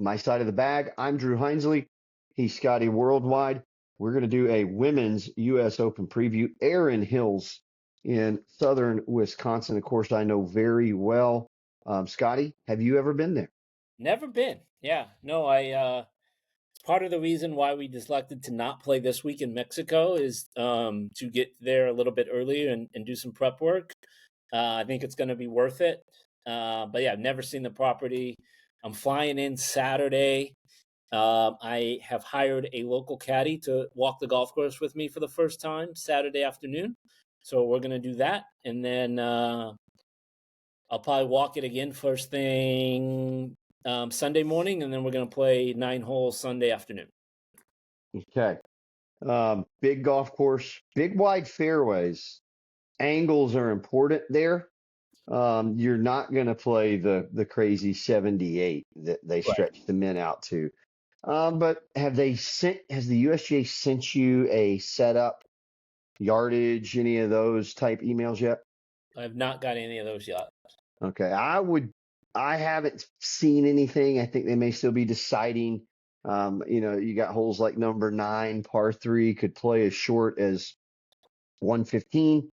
My side of the bag. I'm Drew Hinesley. He's Scotty Worldwide. We're going to do a women's U.S. Open preview. Erin Hills in southern Wisconsin. Of course, I know very well. Scotty, have you ever been there? Never been. Yeah. No, it's part of the reason why we decided to not play this week in Mexico is to get there a little bit earlier and do some prep work. I think it's going to be worth it. But yeah, I've never seen the property. I'm flying in Saturday. I have hired a local caddy to walk the golf course with me for the first time Saturday afternoon. So we're going to do that. And then I'll probably walk it again first thing Sunday morning, and then we're going to play 9 holes Sunday afternoon. Okay. Big golf course, big wide fairways. Angles are important there. You're not going to play the crazy 78 that they Right. stretch the men out to. But has the USGA sent you a setup, yardage, any of those type emails yet? I have not got any of those yet. Okay, I haven't seen anything. I think they may still be deciding. You got holes like number 9, par 3, could play as short as 115.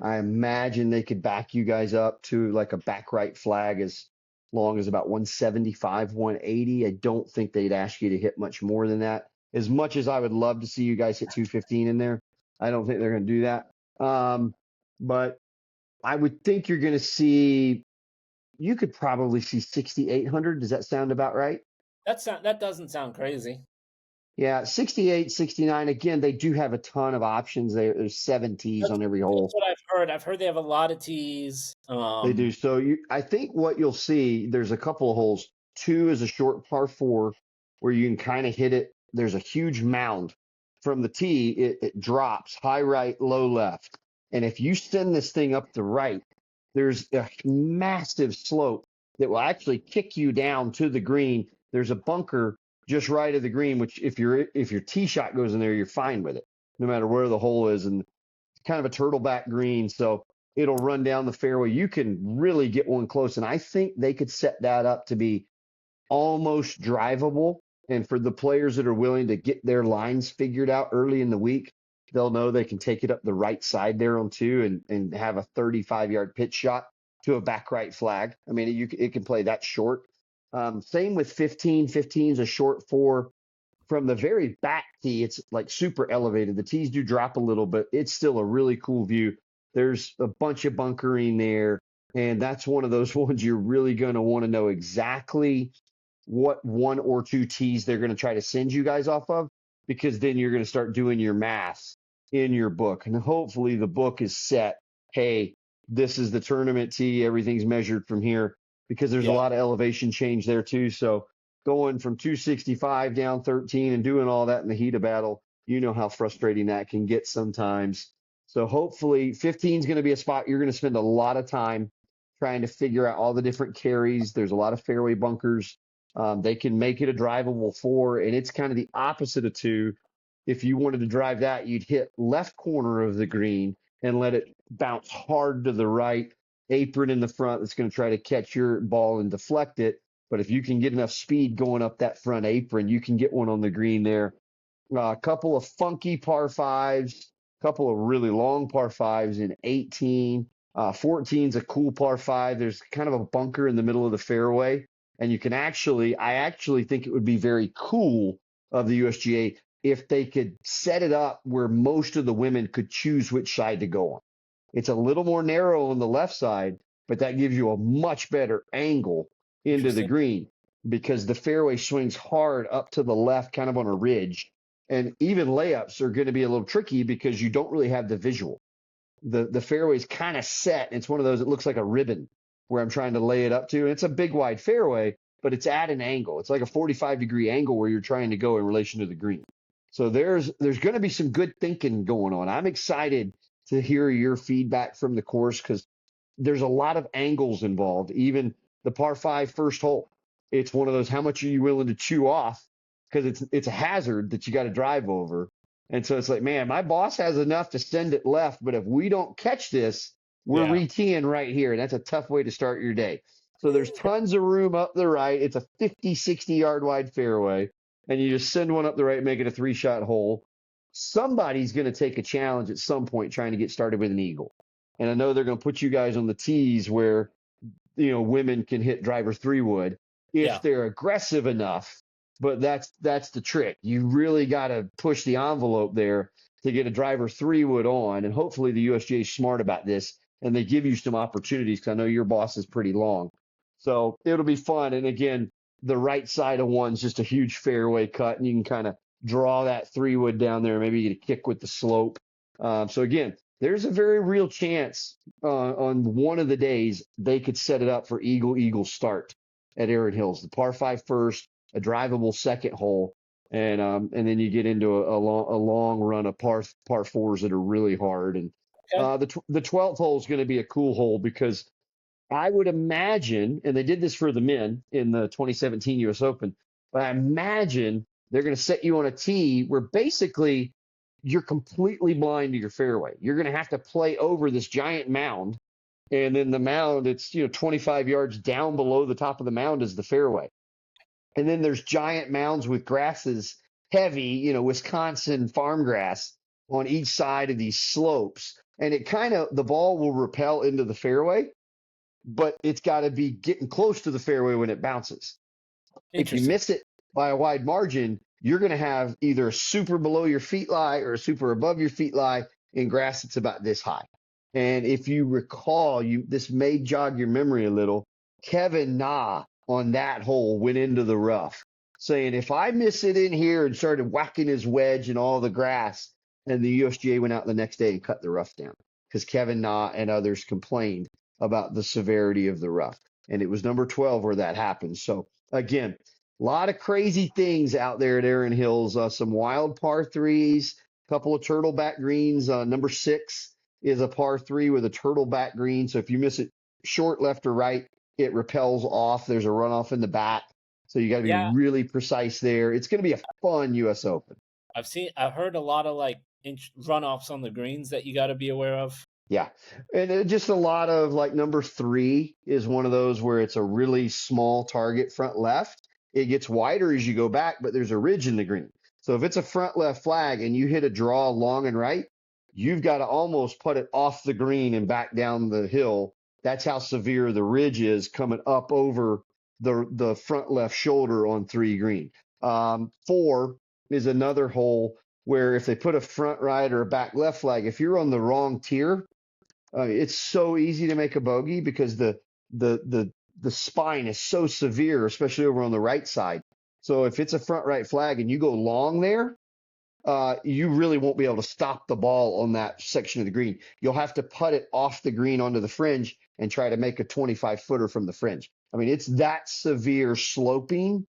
I imagine they could back you guys up to like a back right flag as long as about 175, 180. I don't think they'd ask you to hit much more than that. As much as I would love to see you guys hit 215 in there, I don't think they're going to do that. But I would think you could probably see 6,800. Does that sound about right? That doesn't sound crazy. Yeah, 68, 69. Again, they do have a ton of options. There's 7 tees on every That's hole. what I've heard. I've heard they have a lot of tees. They do. So I think what you'll see, there's a couple of holes. 2 is a short par 4 where you can kind of hit it. There's a huge mound from the tee. It drops high right, low left. And if you send this thing up the right, there's a massive slope that will actually kick you down to the green. There's a bunker just right of the green, which if your tee shot goes in there, you're fine with it, no matter where the hole is. And it's kind of a turtleback green, so it'll run down the fairway. You can really get one close, and I think they could set that up to be almost drivable. And for the players that are willing to get their lines figured out early in the week, they'll know they can take it up the right side there on 2 and have a 35-yard pitch shot to a back right flag. I mean, it can play that short. Same with 15. 15 is a short 4 from the very back tee. It's like super elevated. The tees do drop a little, but it's still a really cool view. There's a bunch of bunkering there, and that's one of those ones you're really going to want to know exactly what 1 or 2 tees they're going to try to send you guys off of, because then you're going to start doing your math in your book. And hopefully the book is set. Hey, this is the tournament tee. Everything's measured from here, because there's a Yeah. lot of elevation change there too. So going from 265 down 13 and doing all that in the heat of battle, you know how frustrating that can get sometimes. So hopefully 15 is going to be a spot you're going to spend a lot of time trying to figure out all the different carries. There's a lot of fairway bunkers. They can make it a drivable 4, and it's kind of the opposite of 2. If you wanted to drive that, you'd hit left corner of the green and let it bounce hard to the right, apron in the front that's going to try to catch your ball and deflect it. But if you can get enough speed going up that front apron, you can get one on the green there. A couple of funky par 5s, a couple of really long par 5s in 18. 14 is a cool par 5. There's kind of a bunker in the middle of the fairway. And I actually think it would be very cool of the USGA if they could set it up where most of the women could choose which side to go on. It's a little more narrow on the left side, but that gives you a much better angle into the Interesting. green, because the fairway swings hard up to the left, kind of on a ridge. And even layups are going to be a little tricky because you don't really have the visual. The fairway's kind of set. It's one of those, it looks like a ribbon where I'm trying to lay it up to. And it's a big wide fairway, but it's at an angle. It's like a 45-degree angle where you're trying to go in relation to the green. So there's going to be some good thinking going on. I'm excited to hear your feedback from the course, because there's a lot of angles involved. Even the par 5 first hole, it's one of those, how much are you willing to chew off? Because it's a hazard that you got to drive over. And so it's like, man, my boss has enough to send it left, but if we don't catch this, we're Yeah. re-teeing right here. And that's a tough way to start your day. So there's tons of room up the right. It's a 50, 60-yard wide fairway, and you just send one up the right, make it a three-shot hole. Somebody's going to take a challenge at some point trying to get started with an eagle. And I know they're going to put you guys on the tees where women can hit driver three wood if Yeah. they're aggressive enough. But that's the trick. You really got to push the envelope there to get a driver three wood on, and hopefully the USGA is smart about this and they give you some opportunities because I know your boss is pretty long. So it'll be fun. And again, the right side of one's just a huge fairway cut, and you can kind of draw that three wood down there. Maybe you get a kick with the slope. So again, there's a very real chance on one of the days they could set it up for eagle start at Erin Hills, the par five first, a drivable second hole, and then you get into a long run of par fours that are really hard. And Okay. the 12th hole is going to be a cool hole because I would imagine, and they did this for the men in the 2017 U.S. Open, but I imagine they're going to set you on a tee where basically you're completely blind to your fairway. You're going to have to play over this giant mound, and then the mound, it's 25 yards down below the top of the mound is the fairway. And then there's giant mounds with grasses, heavy, Wisconsin farm grass on each side of these slopes. And the ball will repel into the fairway, but it's got to be getting close to the fairway when it bounces. If you Interesting. miss it by a wide margin, you're going to have either a super below your feet lie or a super above your feet lie in grass that's about this high. And if you recall, this may jog your memory a little. Kevin Na on that hole went into the rough, saying, if I miss it in here, and started whacking his wedge in all the grass. And the USGA went out the next day and cut the rough down because Kevin Na and others complained about the severity of the rough. And it was number 12 where that happened. So again, a lot of crazy things out there at Erin Hills. Some wild par threes, a couple of turtleback greens. Number 6 is a par three with a turtleback green. So if you miss it short left or right, it repels off. There's a runoff in the back. So you got to be Yeah, really precise there. It's going to be a fun U.S. Open. I've heard a lot of like runoffs on the greens that you got to be aware of. Yeah. And just a lot of like number 3 is one of those where it's a really small target front left. It gets wider as you go back, but there's a ridge in the green. So if it's a front left flag and you hit a draw long and right, you've got to almost put it off the green and back down the hill. That's how severe the ridge is coming up over the front left shoulder on 3 green. 4 is another hole where if they put a front right or a back left flag, if you're on the wrong tier, it's so easy to make a bogey because the spine is so severe, especially over on the right side. So if it's a front right flag and you go long there, you really won't be able to stop the ball on that section of the green. You'll have to putt it off the green onto the fringe and try to make a 25-footer from the fringe. I mean, it's that severe sloping.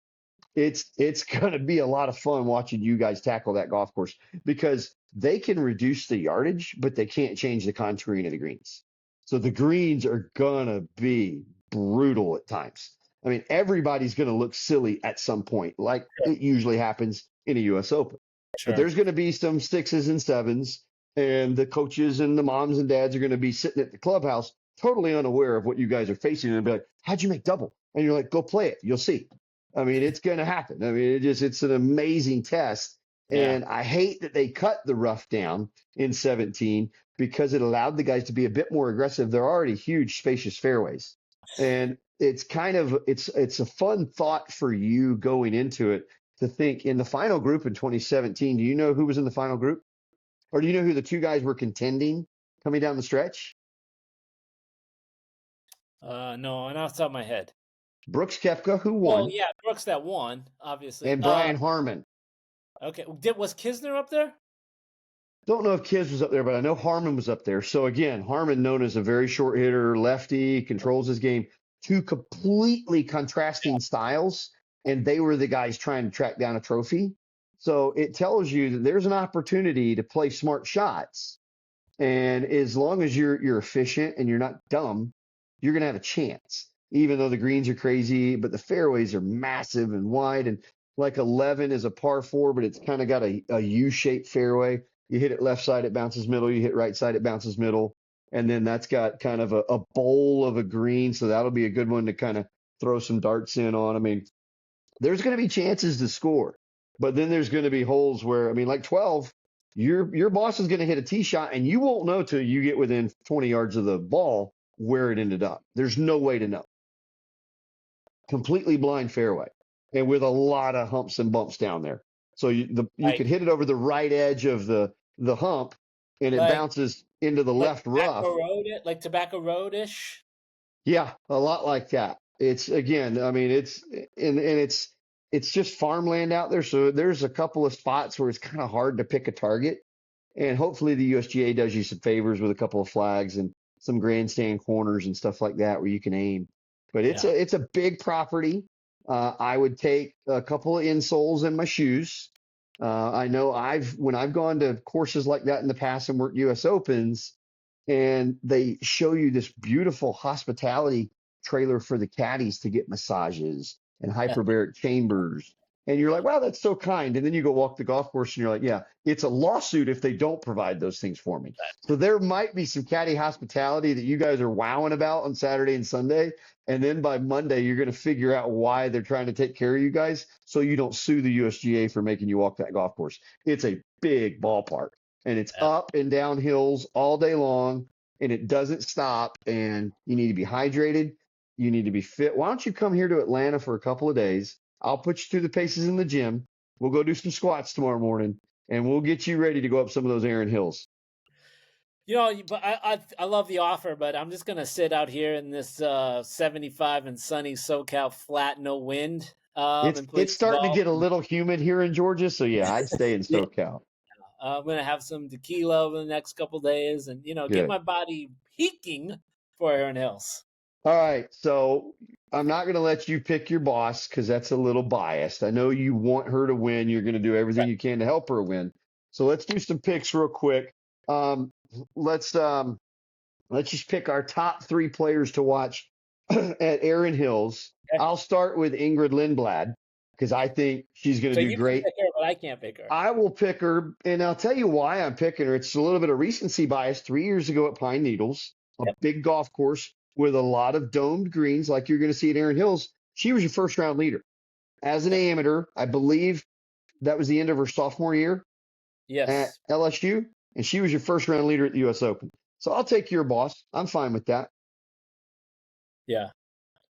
It's going to be a lot of fun watching you guys tackle that golf course because they can reduce the yardage, but they can't change the contouring of the greens. So the greens are going to be brutal at times. I mean, everybody's going to look silly at some point, like it usually happens in a U.S. Open. But Sure. there's going to be some 6s and 7s, and the coaches and the moms and dads are going to be sitting at the clubhouse totally unaware of what you guys are facing and be like, how'd you make double? And you're like, go play it. You'll see. I mean, it's going to happen. I mean, it's an amazing test. Yeah. And I hate that they cut the rough down in 17 because it allowed the guys to be a bit more aggressive. They're already huge, spacious fairways. And it's a fun thought for you going into it to think in the final group in 2017. Do you know who was in the final group? Or do you know who the 2 guys were contending coming down the stretch? No, not off the top of my head. Brooks Koepka, who Well, won, yeah, Brooks that won, obviously. and Brian Harmon. Okay. Was Kisner up there? Don't know if Kiz was up there, but I know Harmon was up there. So again, Harmon, known as a very short hitter, lefty, controls his game. 2 completely contrasting styles, and they were the guys trying to track down a trophy. So it tells you that there's an opportunity to play smart shots, and as long as you're efficient and you're not dumb, you're gonna have a chance. Even though the greens are crazy, but the fairways are massive and wide, and like 11 is a par 4, but it's kind of got a U-shaped fairway. You hit it left side, it bounces middle. You hit right side, it bounces middle. And then that's got kind of a bowl of a green. So that'll be a good one to kind of throw some darts in on. I mean, there's going to be chances to score, but then there's going to be holes where, I mean, like 12, your boss is going to hit a tee shot and you won't know till you get within 20 yards of the ball where it ended up. There's no way to know. Completely blind fairway and with a lot of humps and bumps down there. So you Like could hit it over the right edge of the hump and it like bounces into the like left rough. Tobacco Road-ish. Yeah, a lot like that. It's again, I mean, it's just farmland out there. So there's a couple of spots where it's kind of hard to pick a target. And hopefully the USGA does you some favors with a couple of flags and some grandstand corners and stuff like that where you can aim. But Yeah. it's a big property. I would take a couple of insoles in my shoes. I know when I've gone to courses like that in the past and worked US Opens, and they show you this beautiful hospitality trailer for the caddies to get massages and hyperbaric chambers. And you're like, wow, that's so kind. And then you go walk the golf course and you're like, yeah, it's a lawsuit if they don't provide those things for me. So there might be some caddy hospitality that you guys are wowing about on Saturday and Sunday. And then by Monday, you're going to figure out why they're trying to take care of you guys so you don't sue the USGA for making you walk that golf course. It's a big ballpark and it's Yeah. up and down hills all day long and it doesn't stop. And you need to be hydrated. You need to be fit. Why don't you come here to Atlanta for a couple of days? I'll put you through the paces in the gym. We'll go do some squats tomorrow morning and we'll get you ready to go up some of those Erin Hills. But I love the offer, but I'm just gonna sit out here in this 75 and sunny SoCal flat, no wind, and play It's some starting to golf. get a little humid here in Georgia, so yeah, I'd stay in Yeah, SoCal. I'm gonna have some tequila over the next couple days, and get Good. my body peaking for Erin Hills. All right, so I'm not going to let you pick your boss because that's a little biased. I know you want her to win. You're going to do everything Right. you can to help her win. So let's do some picks real quick. Um, let's um, let's just pick our top three players to watch at Erin Hills. Okay. I'll start with Ingrid Lindblad because I think she's going So to do you can great. pick her, but I can't pick her. I will pick her, and I'll tell you why I'm picking her. It's a little bit of recency bias. 3 years ago at Pine Needles, a Yep. big golf course with a lot of domed greens, like you're going to see at Erin Hills, she was your first round leader. As an Yep. amateur, I believe that was the end of her sophomore year at Yes. LSU, and she was your first round leader at the US Open. So I'll take your boss. I'm fine with that. Yeah.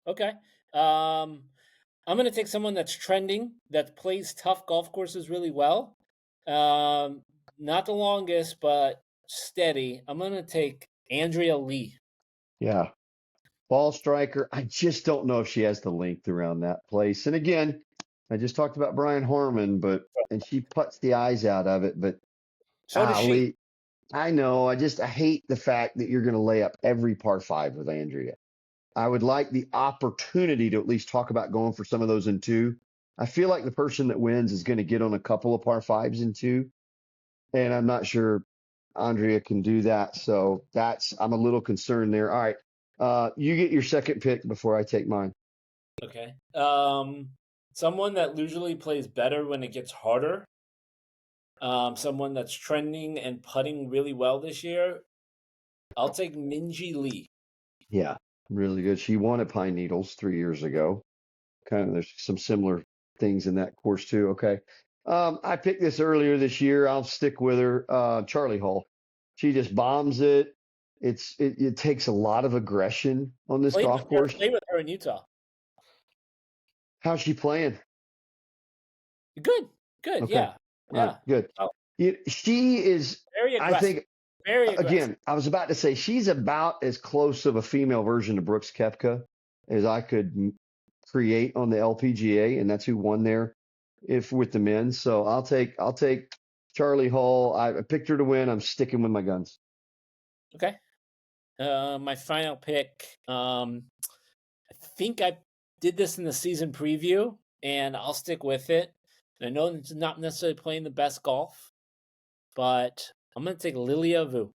Okay. I'm gonna take someone that's trending, that plays tough golf courses really well. Um, Not the longest, but steady. I'm gonna take Andrea Lee. Yeah. Ball striker. I just don't know if she has the length around that place. And again, I just talked about Brian Harmon, and she puts the eyes out of it. But So does she. golly, I know. I hate the fact that you're going to lay up every par five with Andrea. I would like the opportunity to at least talk about going for some of those in two. I feel like the person that wins is going to get on a couple of par fives in two, and I'm not sure Andrea can do that. So I'm a little concerned there. All right, you get your second pick before I take mine. Okay. Someone that usually plays better when it gets harder. Someone that's trending and putting really well this year. I'll take Minji Lee. Yeah, really good. She won at Pine Needles 3 years ago. Kind of, there's some similar things in that course too. Okay. I picked this earlier this year. I'll stick with her. Charlie Hall. She just bombs it. It takes a lot of aggression on this golf course. Played with her in Utah. How's she playing? Good. Good. Okay. Yeah. All right. Yeah. Good. Oh, She is, very I aggressive. think, Very aggressive. again, I was about to say she's about as close of a female version of Brooks Koepka as I could create on the LPGA, and that's who won there if with the men. So I'll take Charlie Hall. I picked her to win. I'm sticking with my guns. Okay. My final pick. I think I did this in the season preview, and I'll stick with it. And I know it's not necessarily playing the best golf, but I'm going to take Lilia Vu.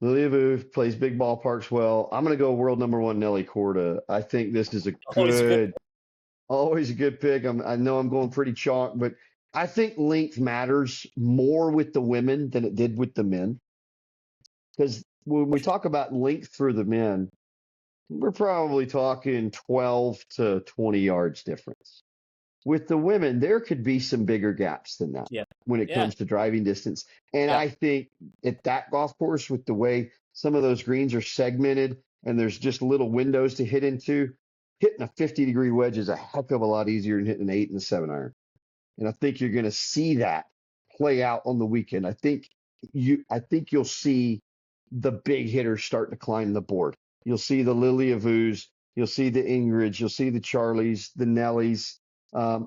Lilia Vu plays big ballparks well. I'm going to go world number one Nelly Korda. I think this is Always a good. always a good pick. I know I'm going pretty chalk, but I think length matters more with the women than it did with the men. Because when we talk about length for the men, we're probably talking 12 to 20 yards difference. With the women, there could be some bigger gaps than that Yeah. when it Yeah. comes to driving distance. And Yeah. I think at that golf course, with the way some of those greens are segmented and there's just little windows to hit into, hitting a 50-degree wedge is a heck of a lot easier than hitting an 8 and a 7-iron. And I think you're going to see that play out on the weekend. I think you'll see the big hitters starting to climb the board. You'll see the Lily Avus, you'll see the Ingrids, you'll see the Charlies, the Nellies.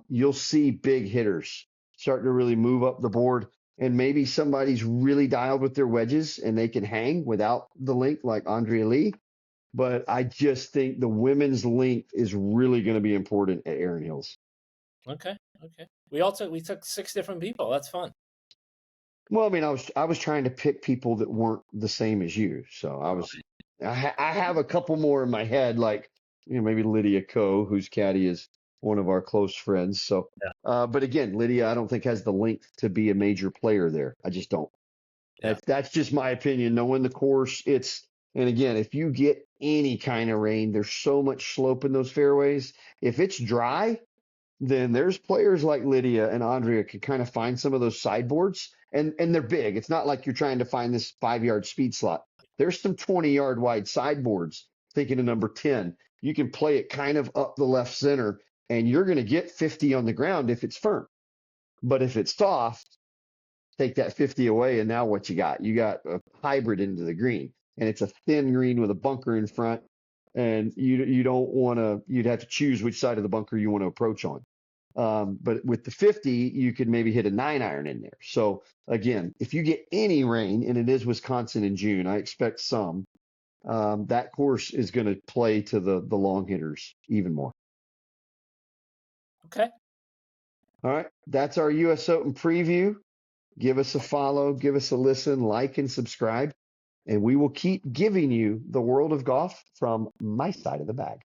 You'll see big hitters starting to really move up the board. And maybe somebody's really dialed with their wedges and they can hang without the length, like Andrea Lee. But I just think the women's length is really going to be important at Erin Hills. Okay. Okay. We took 6 different people. That's fun. Well, I mean, I was trying to pick people that weren't the same as you. So I have a couple more in my head, like maybe Lydia Ko, whose caddy is one of our close friends. So, Yeah. but again, Lydia, I don't think has the length to be a major player there. I just don't. Yeah. That's just my opinion. Knowing the course, and again, if you get any kind of rain, there's so much slope in those fairways. If it's dry, then there's players like Lydia and Andrea could kind of find some of those sideboards, and they're big. It's not like you're trying to find this 5-yard speed slot. There's some 20-yard wide sideboards. Thinking of number 10, you can play it kind of up the left center, and you're going to get 50 on the ground if it's firm. But if it's soft, take that 50 away, and now what you got? You got a hybrid into the green, and it's a thin green with a bunker in front, and you don't want to. You'd have to choose which side of the bunker you want to approach on. But with the 50, you could maybe hit a 9-iron in there. So again, if you get any rain, and it is Wisconsin in June, I expect some. That course is going to play to the long hitters even more. Okay. All right, that's our U.S. Open preview. Give us a follow, give us a listen, like and subscribe, and we will keep giving you the world of golf from my side of the bag.